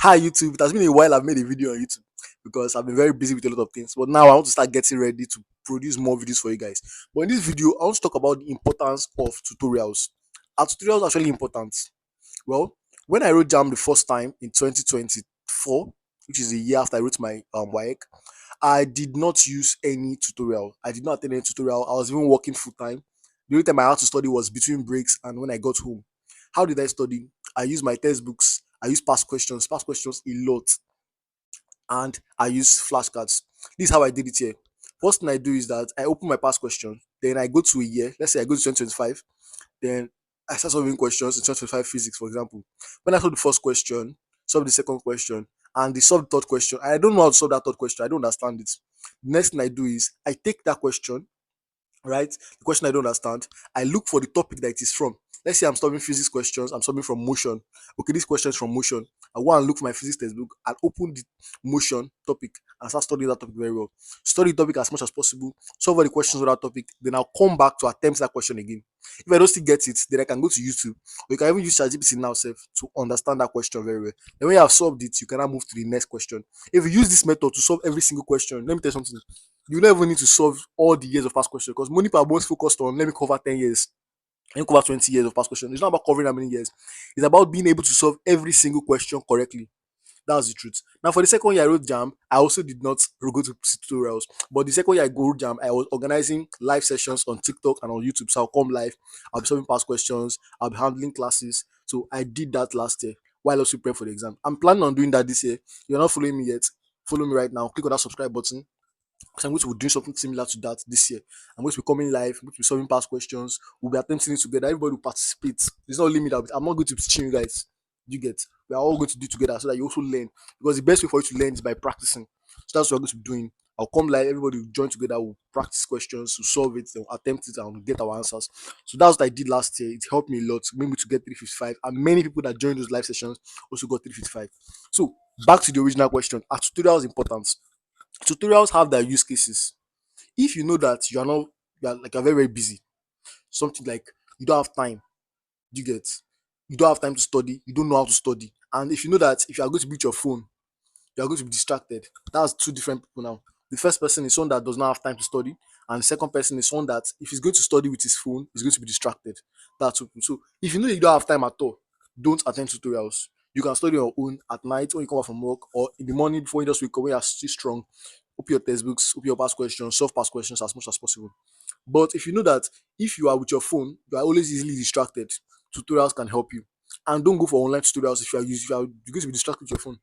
Hi YouTube, it has been a while I've made a video on YouTube because I've been very busy with a lot of things. But now I want to start getting ready to produce more videos for you guys. But in this video, I want to talk about the importance of tutorials. Are tutorials actually important? Well, when I wrote JAMB the first time in 2024, which is a year after I wrote my WAEC, I did not use any tutorial. I did not attend any tutorial. I was even working full time. The only time I had to study was between breaks and when I got home. How did I study? I used my textbooks. I used past questions a lot, and I use flashcards. This is how I did it here. First thing I do is that I open my past question, then I go to a year. Let's say I go to 2025, then I start solving questions in 2025 physics, for example. When I solve the first question, solve the second question, and the solve the third question, I don't know how to solve that third question. I don't understand it. The next thing I do is I take that question, right? The question I don't understand, I look for the topic that it is from. Let's say I'm solving physics questions, I'm solving from motion. Okay, this question is from motion. I go and look for my physics textbook and open the motion topic and start studying that topic very well. Study the topic as much as possible, solve all the questions on that topic, then I'll come back to attempt that question again. If I don't still get it, then I can go to YouTube, or you can even use ChatGPT now self to understand that question very well. Then when you have solved it, you can now move to the next question. If you use this method to solve every single question, let me tell you something, you don't even need to solve all the years of past questions because many people are most focused on let me cover 10 years, let me cover 20 years of past questions. It's not about covering how many years, it's about being able to solve every single question correctly. That's the truth. Now, for the second year I wrote JAM, I also did not go to tutorials. But the second year I go JAM, I was organizing live sessions on TikTok and on YouTube. So I'll come live, I'll be solving past questions, I'll be handling classes. So I did that last year while I was preparing for the exam. I'm planning on doing that this year. You're not following me yet, follow me right now. Click on that subscribe button because I'm going to be doing something similar to that this year. I'm going to be coming live, I'm going to be solving past questions. We'll be attempting it together. Everybody will participate. There's no limit. I'm not going to be teaching you guys. You get? We are all going to do together so that you also learn. Because the best way for you to learn is by practicing. So that's what I'm going to be doing. I'll come live, everybody will join together, we'll practice questions, we'll solve it, we'll attempt it, and we'll get our answers. So that's what I did last year. It helped me a lot, made me to get 355. And many people that joined those live sessions also got 355. So back to the original question. Are tutorials important? Tutorials have their use cases. If you know that you're very, very busy, something like you don't have time, you get, you don't have time to study, you don't know how to study, and if you know that if you are going to beat your phone, you are going to be distracted. That's two different people now. The first person is someone that does not have time to study, and the second person is someone that if he's going to study with his phone, he's going to be distracted. That's two people. So if you know you don't have time at all, don't attend tutorials. You can study on your own at night when you come back from work, or in the morning before you just wake up when you are still strong. Open your textbooks, open your past questions, solve past questions as much as possible. But if you know that if you are with your phone, you are always easily distracted, tutorials can help you. And don't go for online tutorials if you are going to be distracted with your phone.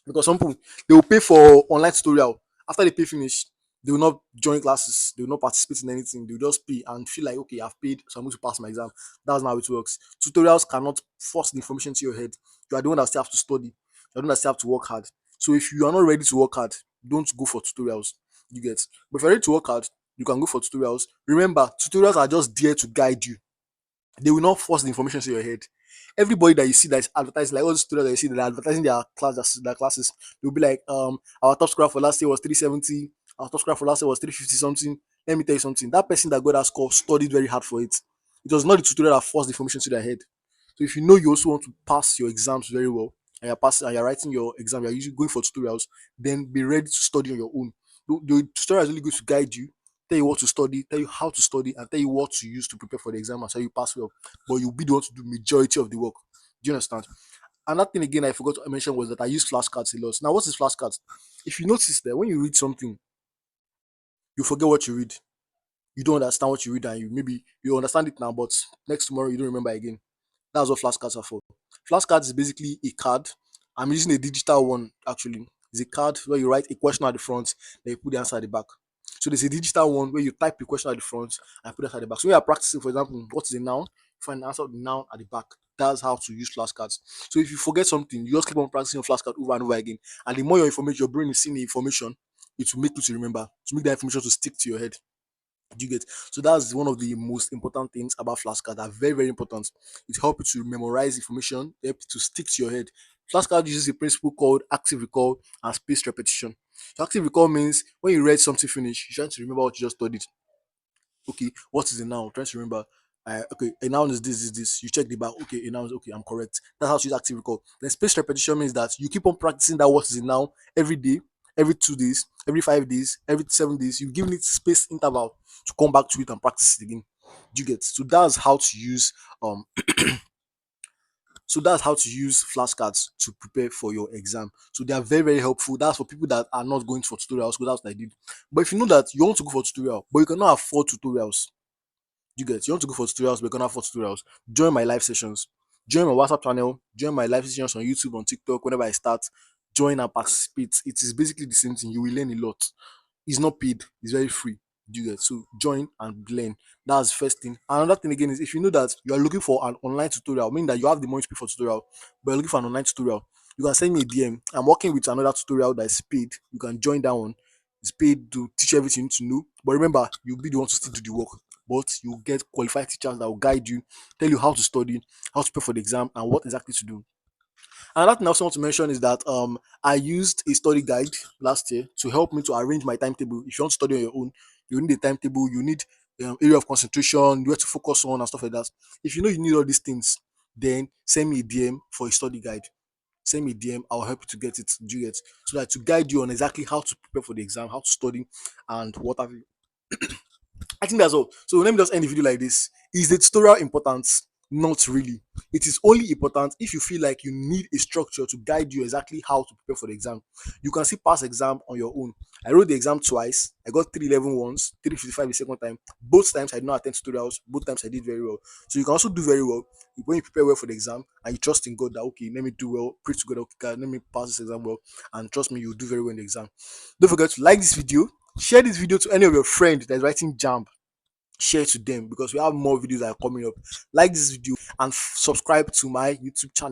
Because some people, they will pay for online tutorial. After they pay finish, they will not join classes, they will not participate in anything, they will just pay and feel like okay, I've paid, so I'm going to pass my exam. That's not how it works. Tutorials cannot force the information to your head. You are the one that still have to study, you're the one that still have to work hard. So if you are not ready to work hard, don't go for tutorials. You get. But if you're ready to work hard, you can go for tutorials. Remember, tutorials are just there to guide you. They will not force the information to your head. Everybody that you see that is advertising, like all the students that you see that are advertising their classes, they'll be like, our top score for last year was 370, our top score for last year was 350 something. Let me tell you something. That person that got that score studied very hard for it. It was not the tutorial that forced the information to their head. So if you know you also want to pass your exams very well, and you're passing and you're writing your exam, you're usually going for tutorials, then be ready to study on your own. The tutorial is really going to guide you, tell you what to study, tell you how to study, and tell you what to use to prepare for the exam and so you pass well. But you'll be the one to do majority of the work. Do you understand? Another thing again I forgot to mention was that I use flashcards a lot. Now, what is flashcards? If you notice that when you read something, you forget what you read. You don't understand what you read, and you understand it now, but next tomorrow you don't remember again. That's what flashcards are for. Flashcards is basically a card. I'm using a digital one actually. It's a card where you write a question at the front, then you put the answer at the back. So there's a digital one where you type the question at the front and put it at the back. So when you are practicing, for example, what is a noun? Find the answer of the noun at the back. That's how to use flashcards. So if you forget something, you just keep on practicing your flashcard over and over again. And the more your brain is seeing the information, it will make you to remember, to make that information to stick to your head. Do you get? So that's one of the most important things about flashcards. Are very, very important. It helps you to memorize information, help you to stick to your head. Flashcard uses a principle called active recall and spaced repetition. So active recall means when you read something finish, you're trying to remember what you just studied. Okay, what is it now? Trying to remember. Okay, a noun is this. You check the back. Okay, a noun is okay. I'm correct. That's how to use active recall. Then spaced repetition means that you keep on practicing that what is a noun every day, every 2 days, every 5 days, every 7 days. You've given it space interval to come back to it and practice it again. Do you get? So that's how to use um flashcards to prepare for your exam. So they are very, very helpful. That's for people that are not going for tutorials, because that's what I did. But if you know that you want to go for tutorial, but you cannot afford tutorials, you want to go for tutorials, but you cannot afford tutorials, join my live sessions, join my WhatsApp channel, join my live sessions on YouTube, on TikTok. Whenever I start, join and participate. It is basically the same thing. You will learn a lot. It's not paid, it's very free. Do you get? So join and learn. That's the first thing. Another thing again is, if you know that you are looking for an online tutorial, meaning that you have the money to pay for tutorial, but you're looking for an online tutorial, you can send me a DM. I'm working with another tutorial that is paid. You can join that one. It's paid to teach everything you need to know. But remember, you'll be the one to still do the work. But you get qualified teachers that will guide you, tell you how to study, how to prepare for the exam, and what exactly to do. Another thing I also want to mention is that I used a study guide last year to help me to arrange my timetable. If you want to study on your own, you need a timetable, you need area of concentration, where to focus on, and stuff like that. If you know you need all these things, then send me a DM for a study guide. Send me a DM, I'll help you to get it. Do you get? So that to guide you on exactly how to prepare for the exam, how to study, and what have you. I think that's all. So let me just end the video like this. Is the tutorial important? Not really. It is only important if you feel like you need a structure to guide you exactly how to prepare for the exam. You can see pass exam on your own. I wrote the exam twice. I got 311 once, 355 the second time. Both times I did not attend tutorials. Both times I did very well. So you can also do very well when you prepare well for the exam and you trust in God that, okay, let me do well, pray to God, okay, God, let me pass this exam well, and trust me, you'll do very well in the exam. Don't forget to like this video, share this video to any of your friends that is writing JAMB. Share to them, because we have more videos that are coming up. Like this video and subscribe to my YouTube channel.